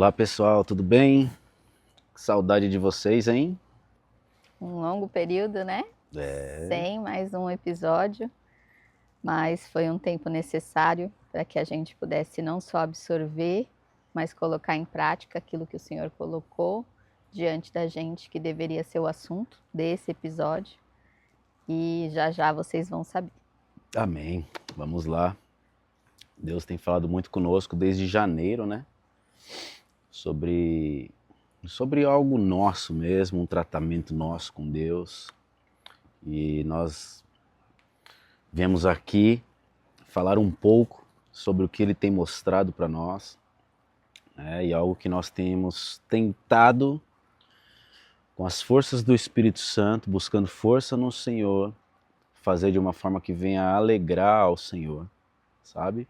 Olá pessoal, tudo bem? Saudade de vocês, hein? Um longo período, né? Sem mais um episódio, mas foi um tempo necessário para que a gente pudesse não só absorver, mas colocar em prática aquilo que o Senhor colocou diante da gente, que deveria ser o assunto desse episódio. E já já vocês vão saber. Amém. Vamos lá. Deus tem falado muito conosco desde janeiro, né? Sobre algo nosso mesmo, um tratamento nosso com Deus. E nós viemos aqui falar um pouco sobre o que Ele tem mostrado para nós, né? E algo que nós temos tentado com as forças do Espírito Santo, buscando força no Senhor, fazer de uma forma que venha alegrar ao Senhor, sabe?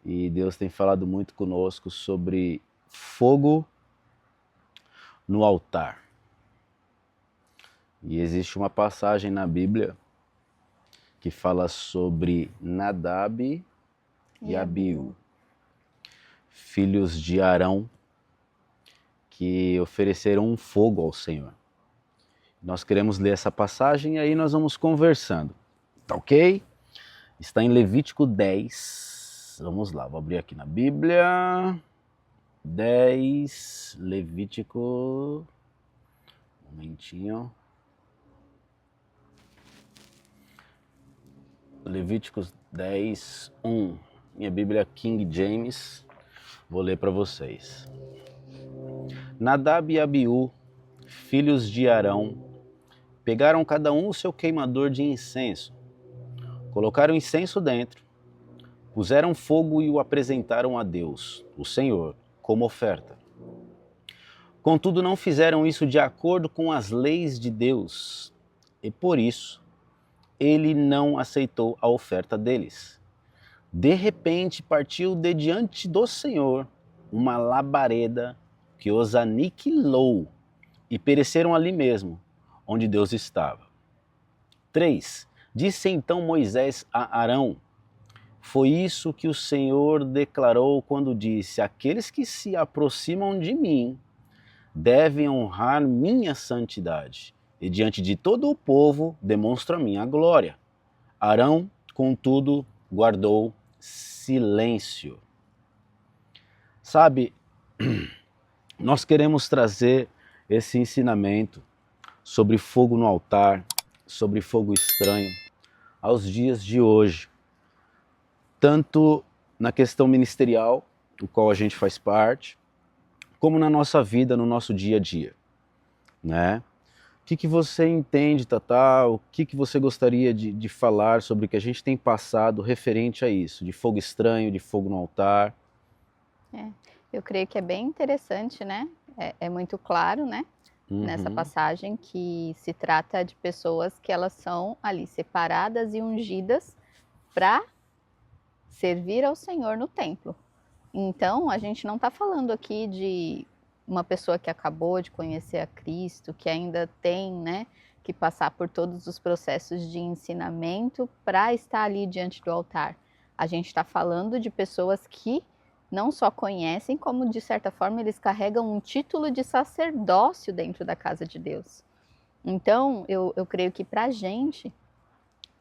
E Deus tem falado muito conosco sobre fogo no altar. E existe uma passagem na Bíblia que fala sobre Nadab e Abiú, filhos de Arão, que ofereceram um fogo ao Senhor. Nós queremos ler essa passagem e aí nós vamos conversando, tá ok? Está em Levítico 10. Vamos lá, vou abrir aqui na Bíblia. 10, Levítico. Um momentinho. Levíticos 10, 1. Minha Bíblia King James. Vou ler para vocês. Nadab e Abiú, filhos de Arão, pegaram cada um o seu queimador de incenso, colocaram incenso dentro, puseram fogo e o apresentaram a Deus, o Senhor, como oferta. Contudo, não fizeram isso de acordo com as leis de Deus, e por isso ele não aceitou a oferta deles. De repente partiu de diante do Senhor uma labareda que os aniquilou, e pereceram ali mesmo, onde Deus estava. 3. Disse então Moisés a Arão: foi isso que o Senhor declarou quando disse: aqueles que se aproximam de mim devem honrar minha santidade, e diante de todo o povo demonstro a minha glória. Arão, contudo, guardou silêncio. Sabe, nós queremos trazer esse ensinamento sobre fogo no altar, sobre fogo estranho, aos dias de hoje. Tanto na questão ministerial, do qual a gente faz parte, como na nossa vida, no nosso dia a dia, né? O que você entende, Tatá? O que você gostaria de falar sobre o que a gente tem passado referente a isso, de fogo estranho, de fogo no altar? Eu creio que é bem interessante, né? É muito claro, né? Nessa passagem que se trata de pessoas que elas são ali separadas e ungidas para servir ao Senhor no templo. Então, a gente não está falando aqui de uma pessoa que acabou de conhecer a Cristo, que ainda tem, né, que passar por todos os processos de ensinamento para estar ali diante do altar. A gente está falando de pessoas que não só conhecem, como de certa forma eles carregam um título de sacerdócio dentro da casa de Deus. Então, eu creio que para a gente,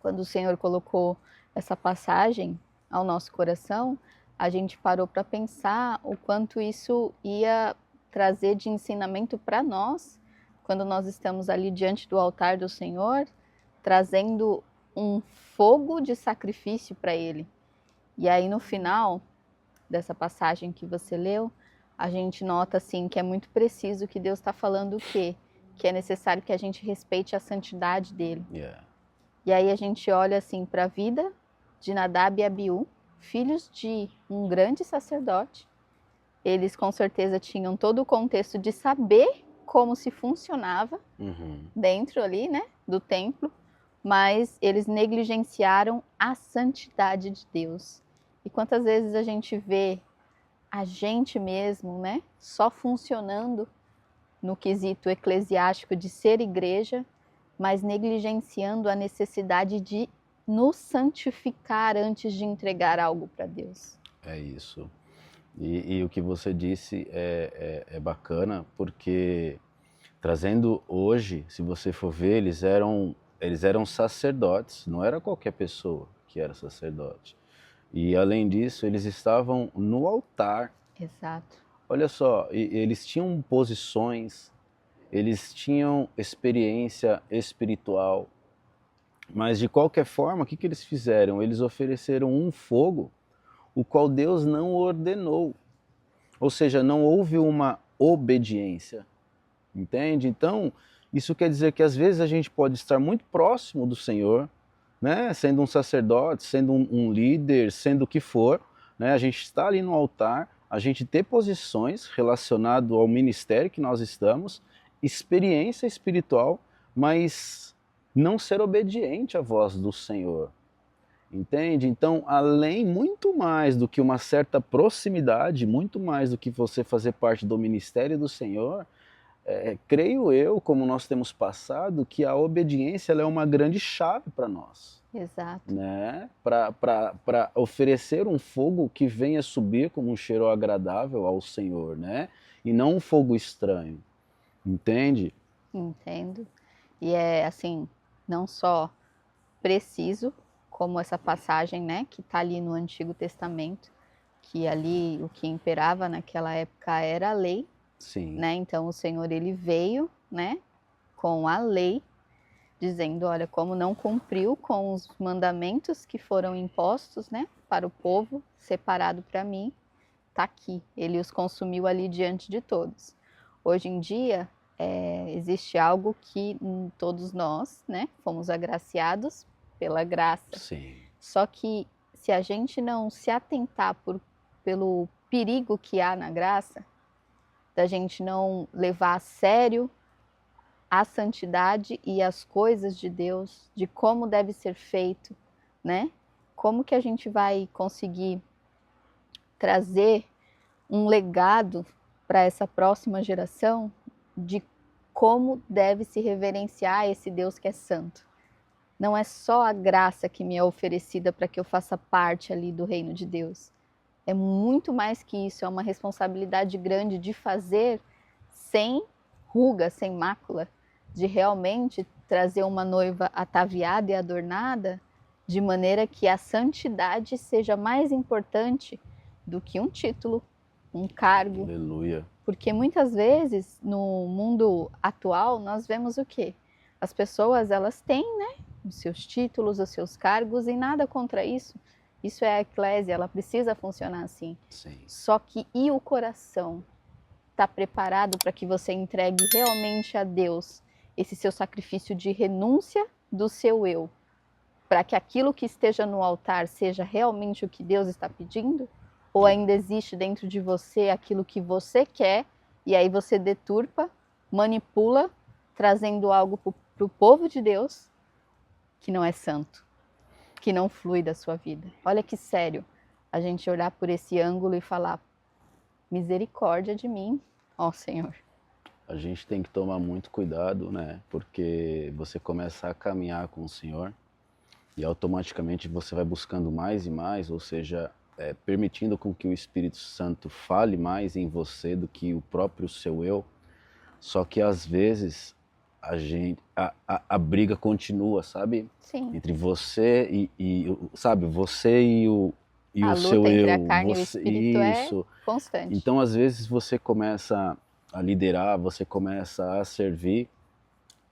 quando o Senhor colocou essa passagem ao nosso coração, a gente parou para pensar o quanto isso ia trazer de ensinamento para nós, quando nós estamos ali diante do altar do Senhor, trazendo um fogo de sacrifício para Ele. E aí no final dessa passagem que você leu, a gente nota assim que é muito preciso que Deus está falando o quê? Que é necessário que a gente respeite a santidade dele. E aí a gente olha assim para a vida de Nadab e Abiú, filhos de um grande sacerdote. Eles com certeza tinham todo o contexto de saber como se funcionava dentro ali, né, do templo, mas eles negligenciaram a santidade de Deus. E quantas vezes a gente vê a gente mesmo, né, só funcionando no quesito eclesiástico de ser igreja, mas negligenciando a necessidade de nos santificar antes de entregar algo para Deus. É isso. E o que você disse é bacana, porque trazendo hoje, se você for ver, eles eram sacerdotes, não era qualquer pessoa que era sacerdote. E além disso, eles estavam no altar. Exato. Olha só, eles tinham posições, eles tinham experiência espiritual, mas de qualquer forma, o que eles fizeram? Eles ofereceram um fogo, o qual Deus não ordenou. Ou seja, não houve uma obediência, entende? Então, isso quer dizer que às vezes a gente pode estar muito próximo do Senhor, né? Sendo um sacerdote, sendo um líder, sendo o que for, né? A gente está ali no altar, a gente ter posições relacionadas ao ministério que nós estamos, experiência espiritual, mas não ser obediente à voz do Senhor. Entende? Então, além, muito mais do que uma certa proximidade, muito mais do que você fazer parte do ministério do Senhor, creio eu, como nós temos passado, que a obediência ela é uma grande chave para nós. Exato. Né? Para oferecer um fogo que venha subir como um cheiro agradável ao Senhor, né? E não um fogo estranho. Entende? Entendo. E é assim, não só preciso, como essa passagem, né, que está ali no Antigo Testamento, que ali o que imperava naquela época era a lei, Sim. né? Então o Senhor ele veio, né, com a lei, dizendo, olha, como não cumpriu com os mandamentos que foram impostos, né, para o povo separado para mim, tá aqui. Ele os consumiu ali diante de todos. Hoje em dia existe algo que todos nós, né, fomos agraciados pela graça. Sim. Só que se a gente não se atentar pelo perigo que há na graça, da gente não levar a sério a santidade e as coisas de Deus, de como deve ser feito, né? Como que a gente vai conseguir trazer um legado para essa próxima geração de como deve se reverenciar esse Deus que é santo. Não é só a graça que me é oferecida para que eu faça parte ali do reino de Deus. É muito mais que isso, é uma responsabilidade grande de fazer sem ruga, sem mácula, de realmente trazer uma noiva ataviada e adornada, de maneira que a santidade seja mais importante do que um título, um cargo. Aleluia. Porque muitas vezes, no mundo atual, nós vemos o quê? As pessoas, elas têm, né, os seus títulos, os seus cargos, e nada contra isso. Isso é a eclésia, ela precisa funcionar assim. Sim. Só que e o coração? Está preparado para que você entregue realmente a Deus esse seu sacrifício de renúncia do seu eu, para que aquilo que esteja no altar seja realmente o que Deus está pedindo? Ou ainda existe dentro de você aquilo que você quer e aí você deturpa, manipula, trazendo algo para o povo de Deus que não é santo, que não flui da sua vida? Olha que sério a gente olhar por esse ângulo e falar, misericórdia de mim, ó Senhor. A gente tem que tomar muito cuidado, né? Porque você começa a caminhar com o Senhor e automaticamente você vai buscando mais e mais, ou seja, permitindo com que o Espírito Santo fale mais em você do que o próprio seu eu. Só que às vezes a briga continua, sabe? Sim. Entre você sabe, você e o seu luta eu. entre a carne e o espírito isso. é constante. Então às vezes você começa a liderar, você começa a servir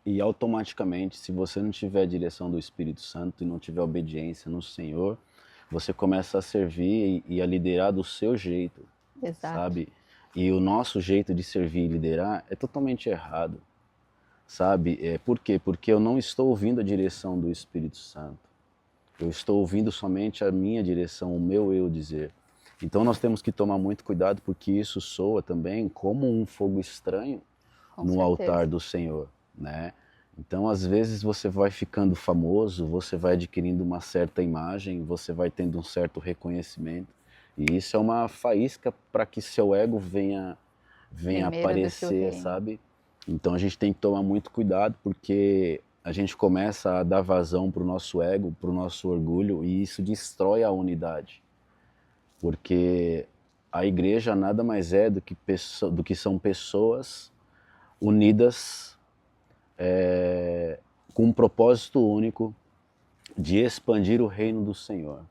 e automaticamente, se você não tiver a direção do Espírito Santo e não tiver obediência no Senhor, você começa a servir e a liderar do seu jeito. Exato. Sabe? E o nosso jeito de servir e liderar é totalmente errado, sabe? Por quê? Porque eu não estou ouvindo a direção do Espírito Santo. Eu estou ouvindo somente a minha direção, o meu eu dizer. Então nós temos que tomar muito cuidado, porque isso soa também como um fogo estranho no altar do Senhor, né? Então às vezes você vai ficando famoso, você vai adquirindo uma certa imagem, você vai tendo um certo reconhecimento. E isso é uma faísca para que seu ego venha aparecer, sabe? Então a gente tem que tomar muito cuidado, porque a gente começa a dar vazão para o nosso ego, para o nosso orgulho, e isso destrói a unidade. Porque a igreja nada mais é do que são pessoas unidas com um propósito único de expandir o reino do Senhor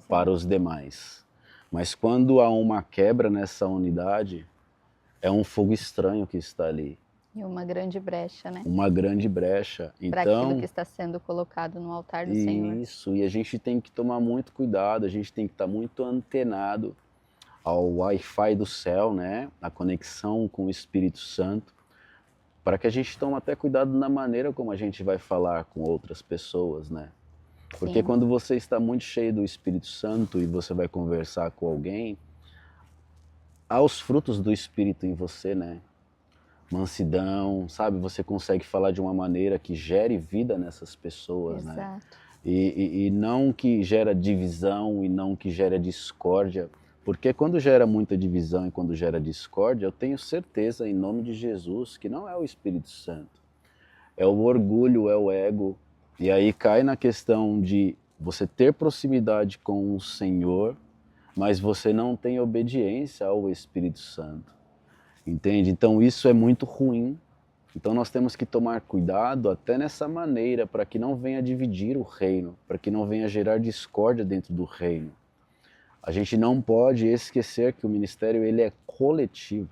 para os demais. Mas quando há uma quebra nessa unidade, é um fogo estranho que está ali. E uma grande brecha, né? Uma grande brecha. Para Então, aquilo que está sendo colocado no altar do Senhor. Isso, e a gente tem que tomar muito cuidado, a gente tem que estar muito antenado ao Wi-Fi do céu, né? A conexão com o Espírito Santo, para que a gente tome até cuidado na maneira como a gente vai falar com outras pessoas, né? Porque quando você está muito cheio do Espírito Santo e você vai conversar com alguém, há os frutos do Espírito em você, né? Mansidão, sabe? Você consegue falar de uma maneira que gere vida nessas pessoas, né? E não que gera divisão e não que gera discórdia, porque quando gera muita divisão e quando gera discórdia, eu tenho certeza, em nome de Jesus, que não é o Espírito Santo. É o orgulho, é o ego. E aí cai na questão de você ter proximidade com o Senhor, mas você não tem obediência ao Espírito Santo. Entende? Então isso é muito ruim. Então nós temos que tomar cuidado até nessa maneira para que não venha dividir o reino, para que não venha gerar discórdia dentro do reino. A gente não pode esquecer que o ministério ele é coletivo.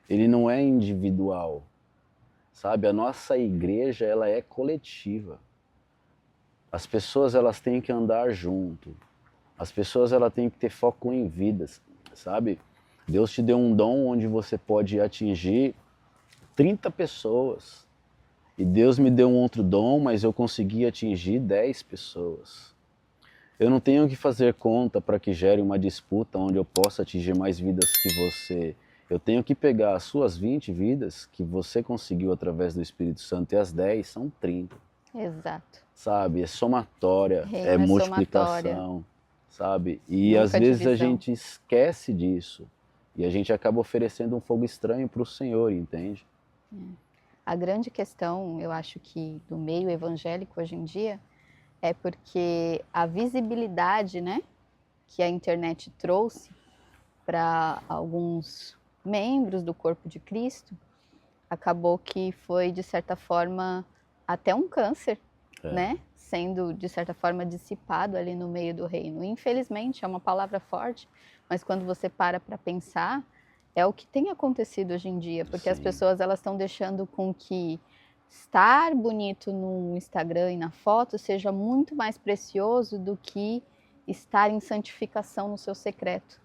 Ele não é individual. Sabe? A nossa igreja ela é coletiva. As pessoas elas têm que andar junto. As pessoas elas têm que ter foco em vidas, sabe? Deus te deu um dom onde você pode atingir 30 pessoas. E Deus me deu um outro dom, mas eu consegui atingir 10 pessoas. Eu não tenho que fazer conta para que gere uma disputa onde eu possa atingir mais vidas que você. Eu tenho que pegar as suas 20 vidas que você conseguiu através do Espírito Santo e as 10 são 30. Exato. Sabe? É somatória, Reino é é multiplicação, somatória. sabe? E Nunca às vezes a divisão. gente esquece disso. E a gente acaba oferecendo um fogo estranho para o Senhor, entende? A grande questão, eu acho que do meio evangélico hoje em dia, é porque a visibilidade, né, que a internet trouxe para alguns membros do corpo de Cristo, acabou que foi, de certa forma, até um câncer, né? Sendo, de certa forma, dissipado ali no meio do reino. Infelizmente, é uma palavra forte, mas quando você para pensar, é o que tem acontecido hoje em dia, porque as pessoas elas estão deixando com que estar bonito no Instagram e na foto seja muito mais precioso do que estar em santificação no seu secreto,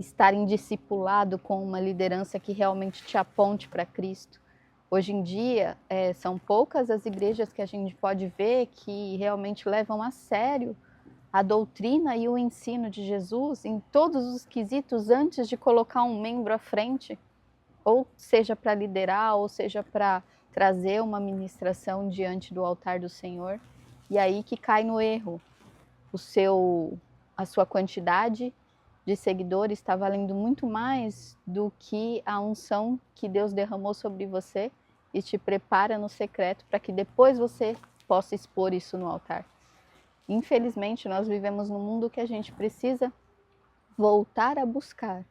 estar em discipulado com uma liderança que realmente te aponte para Cristo. Hoje em dia, são poucas as igrejas que a gente pode ver que realmente levam a sério a doutrina e o ensino de Jesus em todos os quesitos antes de colocar um membro à frente, ou seja para liderar, ou seja para trazer uma ministração diante do altar do Senhor. E aí que cai no erro. A sua quantidade de seguidores está valendo muito mais do que a unção que Deus derramou sobre você e te prepara no secreto para que depois você possa expor isso no altar. Infelizmente, nós vivemos num mundo que a gente precisa voltar a buscar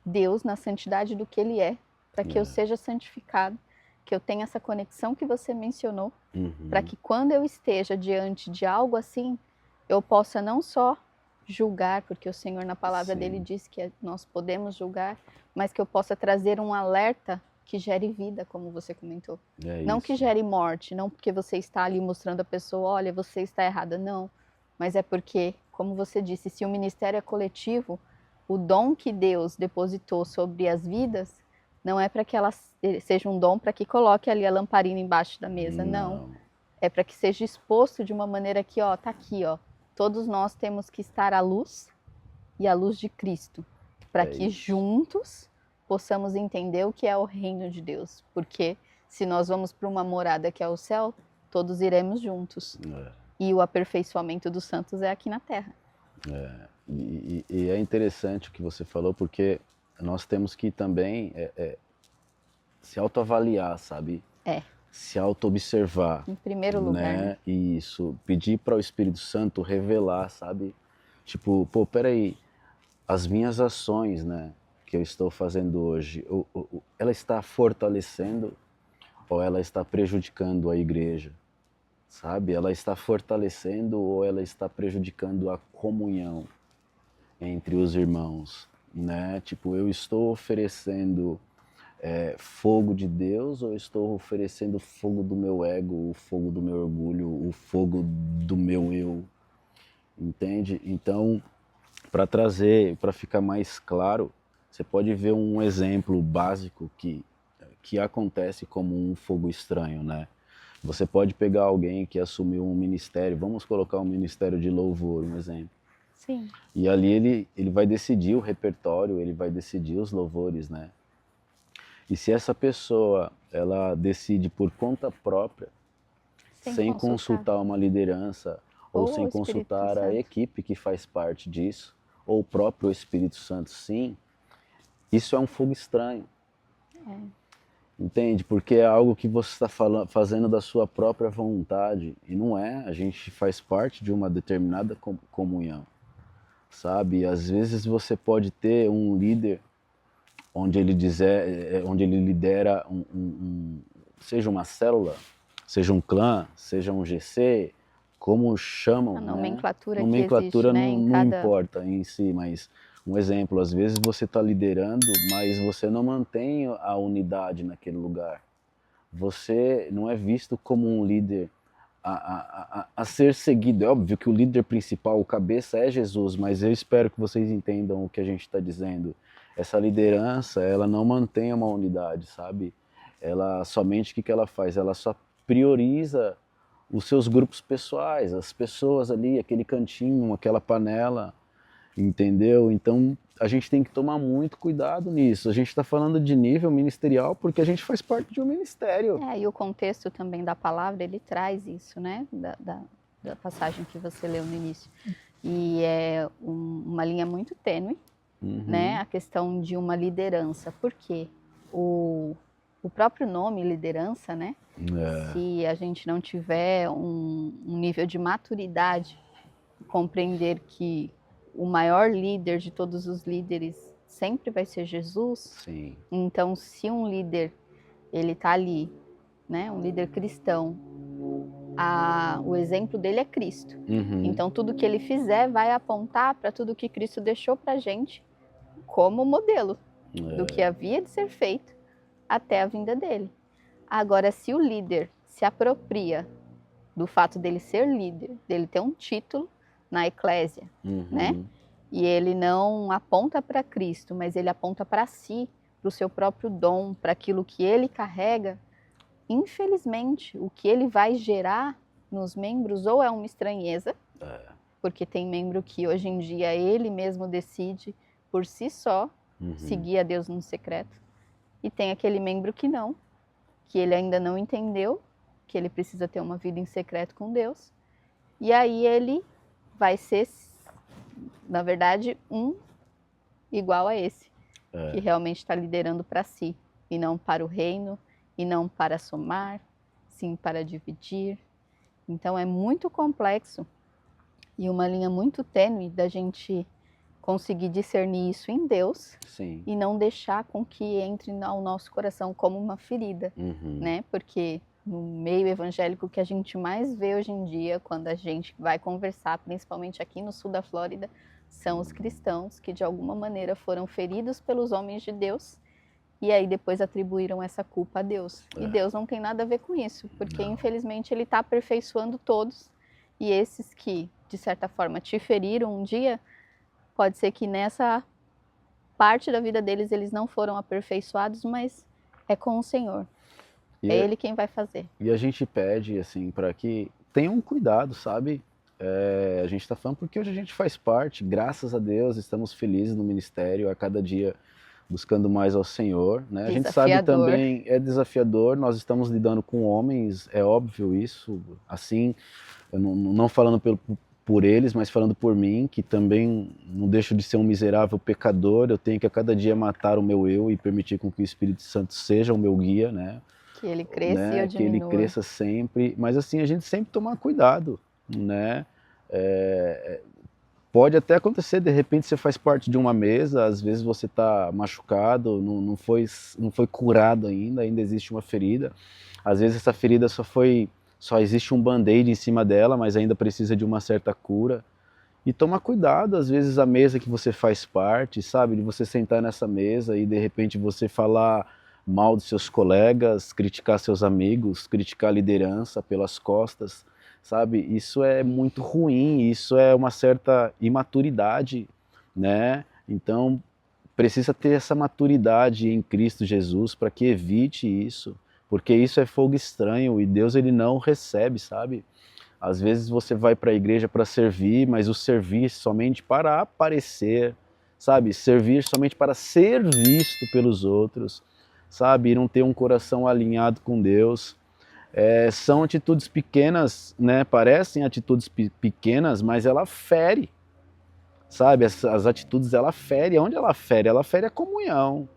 Deus na santidade do que Ele é, para que eu seja santificado, que eu tenha essa conexão que você mencionou, para que quando eu esteja diante de algo assim, eu possa não só julgar, porque o Senhor na palavra dele diz que nós podemos julgar, mas que eu possa trazer um alerta que gere vida, como você comentou. Não que gere morte, não porque você está ali mostrando a pessoa, olha, você está errada, não. Mas é porque, como você disse, se o ministério é coletivo, o dom que Deus depositou sobre as vidas não é para que ela seja um dom para que coloque ali a lamparina embaixo da mesa, não. É para que seja exposto de uma maneira que, ó, tá aqui, ó. Todos nós temos que estar à luz e à luz de Cristo, para que juntos possamos entender o que é o reino de Deus. Porque se nós vamos para uma morada que é o céu, todos iremos juntos. E o aperfeiçoamento dos santos é aqui na terra. E é interessante o que você falou, porque nós temos que também se autoavaliar, sabe? Se auto-observar. Em primeiro lugar. Né? Isso. Pedir para o Espírito Santo revelar, sabe? Tipo, pô, peraí, as minhas ações, né, que eu estou fazendo hoje, ela está fortalecendo ou ela está prejudicando a igreja, sabe? Ela está fortalecendo ou ela está prejudicando a comunhão entre os irmãos, né? Tipo, eu estou oferecendo fogo de Deus ou eu estou oferecendo fogo do meu ego, o fogo do meu orgulho, o fogo do meu eu, entende? Então, para ficar mais claro, você pode ver um exemplo básico que acontece como um fogo estranho, né? Você pode pegar alguém que assumiu um ministério, vamos colocar um ministério de louvor, um exemplo. Sim. E ali ele vai decidir o repertório, ele vai decidir os louvores, né? E se essa pessoa, ela decide por conta própria, sem consultar uma liderança, ou sem consultar a equipe que faz parte disso, ou o próprio Espírito Santo, sim, isso é um fogo estranho. Entende? Porque é algo que você está fazendo da sua própria vontade. E não é, a gente faz parte de uma determinada comunhão, sabe? Às vezes você pode ter um líder onde ele lidera seja uma célula, seja um clã, seja um GC, como chamam, a nomenclatura, né? Que existe, né? Não importa em si, mas um exemplo, às vezes você está liderando, mas você não mantém a unidade naquele lugar. Você não é visto como um líder a ser seguido. É óbvio que o líder principal, o cabeça é Jesus, mas eu espero que vocês entendam o que a gente está dizendo. Essa liderança, ela não mantém uma unidade, sabe? Ela somente, o que ela faz? Ela só prioriza os seus grupos pessoais, as pessoas ali, aquele cantinho, aquela panela, entendeu? Então a gente tem que tomar muito cuidado nisso. A gente está falando de nível ministerial porque a gente faz parte de um ministério. E o contexto também da palavra, ele traz isso, né? Da passagem que você leu no início. E é uma linha muito tênue, né? A questão de uma liderança. Por quê? O próprio nome liderança, né? Se a gente não tiver um nível de maturidade, compreender que o maior líder de todos os líderes sempre vai ser Jesus. Sim. Então, se um líder, ele está ali, né? Um líder cristão, o exemplo dele é Cristo. Então, tudo que ele fizer vai apontar para tudo que Cristo deixou para a gente como modelo do que havia de ser feito até a vinda dele. Agora, se o líder se apropria do fato dele ser líder, dele ter um título na eclésia, né? E ele não aponta para Cristo, mas ele aponta para si, para o seu próprio dom, para aquilo que ele carrega, infelizmente, o que ele vai gerar nos membros ou é uma estranheza, porque tem membro que hoje em dia ele mesmo decide por si só seguir a Deus no secreto, e tem aquele membro que não, que ele ainda não entendeu que ele precisa ter uma vida em secreto com Deus, e aí ele vai ser, na verdade, igual a esse, que realmente está liderando para si, e não para o reino, e não para somar, sim para dividir. Então é muito complexo e uma linha muito tênue da gente conseguir discernir isso em Deus. Sim. E não deixar com que entre ao nosso coração como uma ferida, né? Porque no meio evangélico, o que a gente mais vê hoje em dia, quando a gente vai conversar, principalmente aqui no sul da Flórida, são os cristãos que de alguma maneira foram feridos pelos homens de Deus e aí depois atribuíram essa culpa a Deus. E Deus não tem nada a ver com isso, porque infelizmente Ele está aperfeiçoando todos, e esses que, de certa forma, te feriram um dia, pode ser que nessa parte da vida deles eles não foram aperfeiçoados, mas é com o Senhor. É Ele quem vai fazer. E a gente pede, assim, para que tenham cuidado, sabe? A gente está falando porque hoje a gente faz parte, graças a Deus, estamos felizes no ministério, a cada dia buscando mais ao Senhor, né? A gente sabe também, é desafiador, nós estamos lidando com homens, é óbvio isso, assim, eu não falando por eles, mas falando por mim, que também não deixo de ser um miserável pecador, eu tenho que a cada dia matar o meu eu e permitir com que o Espírito Santo seja o meu guia, né? Que ele cresça e eu diminua. Que ele cresça sempre, mas assim, a gente sempre tomar cuidado, né? pode até acontecer, de repente você faz parte de uma mesa, às vezes você está machucado, não foi curado ainda existe uma ferida. Às vezes essa ferida só existe um band-aid em cima dela, mas ainda precisa de uma certa cura. E toma cuidado, às vezes a mesa que você faz parte, sabe, de você sentar nessa mesa e de repente você falar mal dos seus colegas, criticar seus amigos, criticar a liderança pelas costas, sabe? Isso é muito ruim, isso é uma certa imaturidade, né? Então precisa ter essa maturidade em Cristo Jesus para que evite isso, porque isso é fogo estranho e Deus ele não recebe, sabe? Às vezes você vai para a igreja para servir, mas o servir somente para aparecer, sabe? Servir somente para ser visto pelos outros, sabe? E não ter um coração alinhado com Deus. São atitudes pequenas, né? Parecem atitudes pequenas, mas ela fere, sabe? As atitudes ela fere. Onde ela fere? Ela fere a comunhão,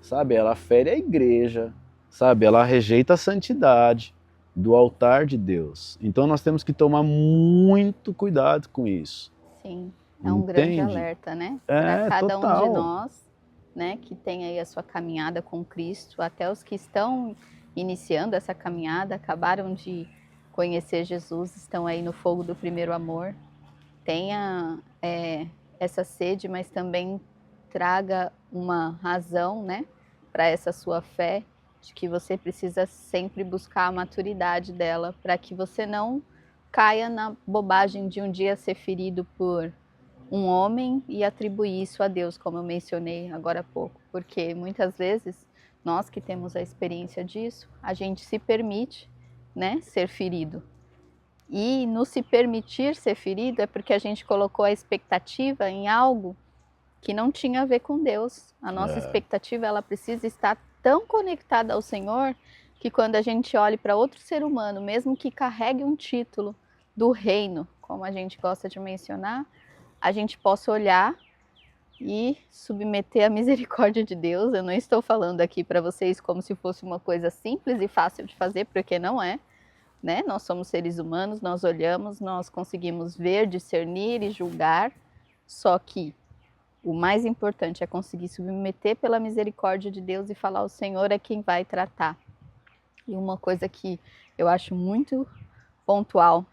sabe? Ela fere a igreja, sabe? Ela rejeita a santidade do altar de Deus. Então nós temos que tomar muito cuidado com isso. Sim, é um grande Entende? alerta, né? Para cada um de Total. nós, né, que tem aí a sua caminhada com Cristo, até os que estão iniciando essa caminhada, acabaram de conhecer Jesus, estão aí no fogo do primeiro amor. Tenha essa sede, mas também traga uma razão, né, para essa sua fé, de que você precisa sempre buscar a maturidade dela, para que você não caia na bobagem de um dia ser ferido por um homem e atribuir isso a Deus, como eu mencionei agora há pouco, porque muitas vezes nós que temos a experiência disso, a gente se permite, né, ser ferido. E no se permitir ser ferido é porque a gente colocou a expectativa em algo que não tinha a ver com Deus. A nossa expectativa, ela precisa estar tão conectada ao Senhor que quando a gente olha para outro ser humano, mesmo que carregue um título do reino, como a gente gosta de mencionar, a gente possa olhar e submeter à misericórdia de Deus. Eu não estou falando aqui para vocês como se fosse uma coisa simples e fácil de fazer, porque não é, né? Nós somos seres humanos, nós olhamos, nós conseguimos ver, discernir e julgar, só que o mais importante é conseguir submeter pela misericórdia de Deus e falar: o Senhor é quem vai tratar. E uma coisa que eu acho muito pontual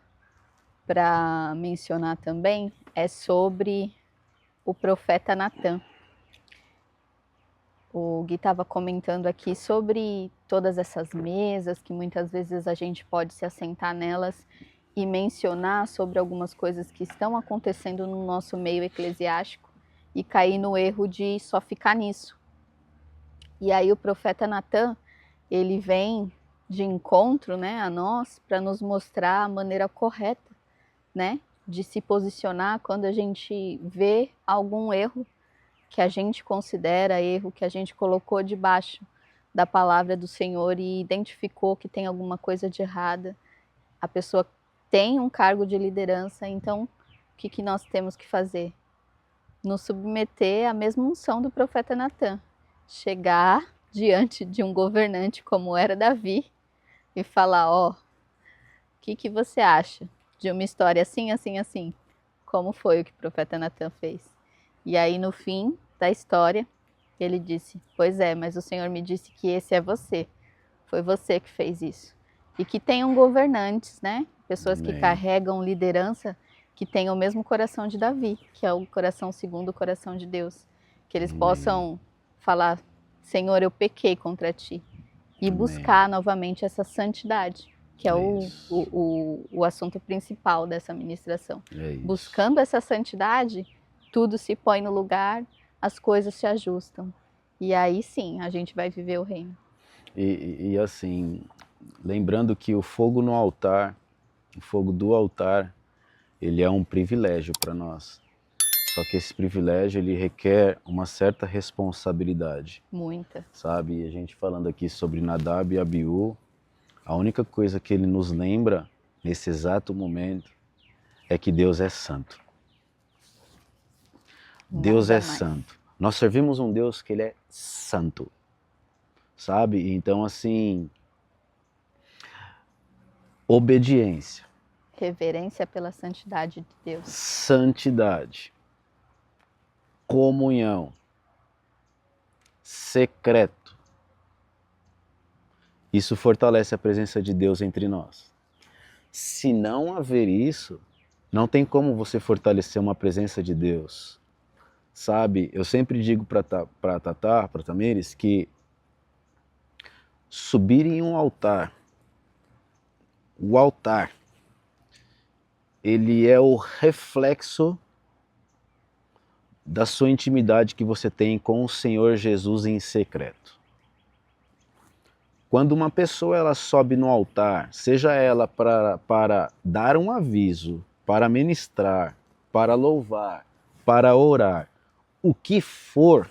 para mencionar também é sobre o profeta Natan. O Gui estava comentando aqui sobre todas essas mesas, que muitas vezes a gente pode se assentar nelas e mencionar sobre algumas coisas que estão acontecendo no nosso meio eclesiástico e cair no erro de só ficar nisso. E aí o profeta Natan, ele vem de encontro, né, a nós para nos mostrar a maneira correta, né, de se posicionar quando a gente vê algum erro que a gente considera erro, que a gente colocou debaixo da palavra do Senhor e identificou que tem alguma coisa de errada. A pessoa tem um cargo de liderança, então o que nós temos que fazer? Nos submeter à mesma unção do profeta Natan. Chegar diante de um governante como era Davi e falar: ó, o que você acha de uma história assim, assim, assim? Como foi o que o profeta Natan fez? E aí no fim da história, ele disse: pois é, mas o Senhor me disse que esse é você. Foi você que fez isso. E que tenham governantes, né? Pessoas que carregam liderança, que tenham o mesmo coração de Davi, que é o coração segundo o coração de Deus. Que eles possam falar: Senhor, eu pequei contra ti. E buscar novamente essa santidade, que é o assunto principal dessa ministração. Buscando essa santidade, tudo se põe no lugar, as coisas se ajustam. E aí sim, a gente vai viver o reino. E assim, lembrando que o fogo no altar, o fogo do altar, ele é um privilégio para nós. Só que esse privilégio, ele requer uma certa responsabilidade. Muita. Sabe? E a gente falando aqui sobre Nadab e Abiú, a única coisa que ele nos lembra nesse exato momento é que Deus é santo. Deus é santo. Nós servimos um Deus que ele é santo. Sabe? Então assim, obediência. Reverência pela santidade de Deus. Santidade. Comunhão. Secreto. Isso fortalece a presença de Deus entre nós. Se não haver isso, não tem como você fortalecer uma presença de Deus. Sabe, eu sempre digo para Tatá, para Tamires, que subir em um altar, o altar, ele é o reflexo da sua intimidade que você tem com o Senhor Jesus em secreto. Quando uma pessoa ela sobe no altar, seja ela para dar um aviso, para ministrar, para louvar, para orar, o que for,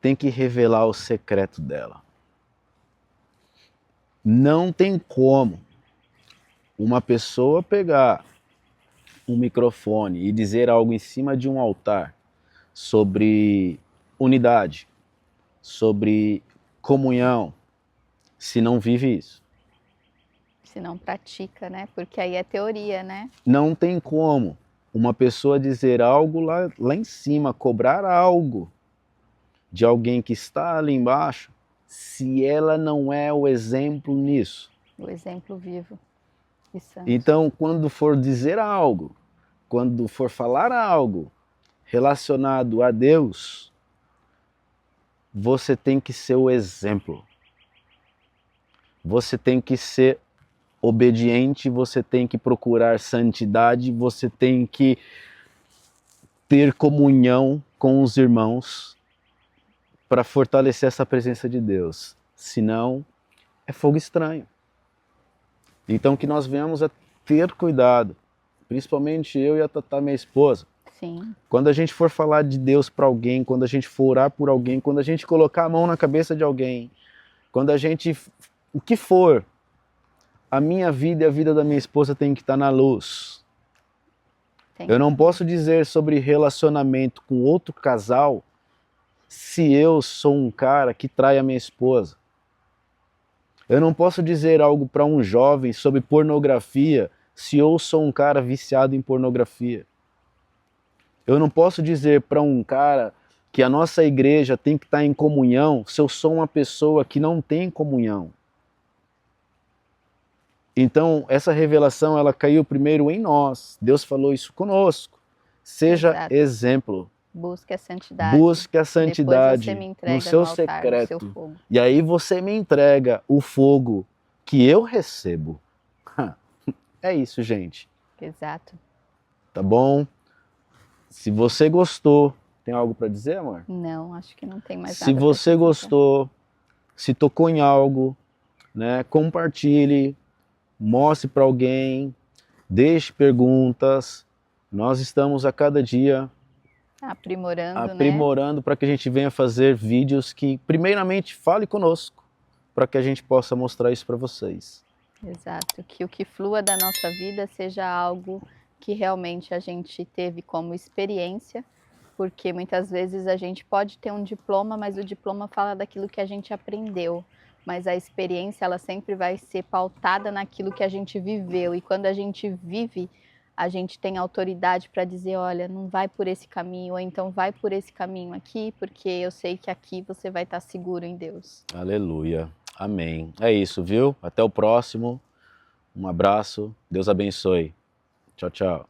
tem que revelar o secreto dela. Não tem como uma pessoa pegar um microfone e dizer algo em cima de um altar sobre unidade, sobre comunhão, se não vive isso. Se não pratica, né? Porque aí é teoria, né? Não tem como uma pessoa dizer algo lá em cima, cobrar algo de alguém que está ali embaixo, se ela não é o exemplo nisso. O exemplo vivo e santo. Então, quando for dizer algo, quando for falar algo relacionado a Deus, você tem que ser o exemplo. Você tem que ser obediente, você tem que procurar santidade, você tem que ter comunhão com os irmãos para fortalecer essa presença de Deus. Senão, é fogo estranho. Então que nós venhamos a ter cuidado, principalmente eu e a Tatá, minha esposa. Sim. Quando a gente for falar de Deus para alguém, quando a gente for orar por alguém, quando a gente colocar a mão na cabeça de alguém, quando a gente... o que for, a minha vida e a vida da minha esposa tem que estar na luz. Eu não posso dizer sobre relacionamento com outro casal se eu sou um cara que trai a minha esposa. Eu não posso dizer algo para um jovem sobre pornografia se eu sou um cara viciado em pornografia. Eu não posso dizer para um cara que a nossa igreja tem que estar em comunhão se eu sou uma pessoa que não tem comunhão. Então, essa revelação, ela caiu primeiro em nós. Deus falou isso conosco. Seja Exato. exemplo. Busque a santidade. Busque a santidade você me entrega no seu no altar, secreto. no seu fogo. E aí você me entrega o fogo que eu recebo. É isso, gente. Exato. Tá bom? Se você gostou, tem algo para dizer, amor? Não, acho que não tem mais nada. Se você gostou, se tocou em algo, né, compartilhe, mostre para alguém, deixe perguntas. Nós estamos a cada dia aprimorando para que a gente venha fazer vídeos que, primeiramente, fale conosco, para que a gente possa mostrar isso para vocês. Exato, que o que flua da nossa vida seja algo que realmente a gente teve como experiência, porque muitas vezes a gente pode ter um diploma, mas o diploma fala daquilo que a gente aprendeu. Mas a experiência, ela sempre vai ser pautada naquilo que a gente viveu. E quando a gente vive, a gente tem autoridade para dizer, olha, não vai por esse caminho, ou então vai por esse caminho aqui, porque eu sei que aqui você vai estar seguro em Deus. Aleluia. Amém. É isso, viu? Até o próximo. Um abraço. Deus abençoe. Tchau, tchau.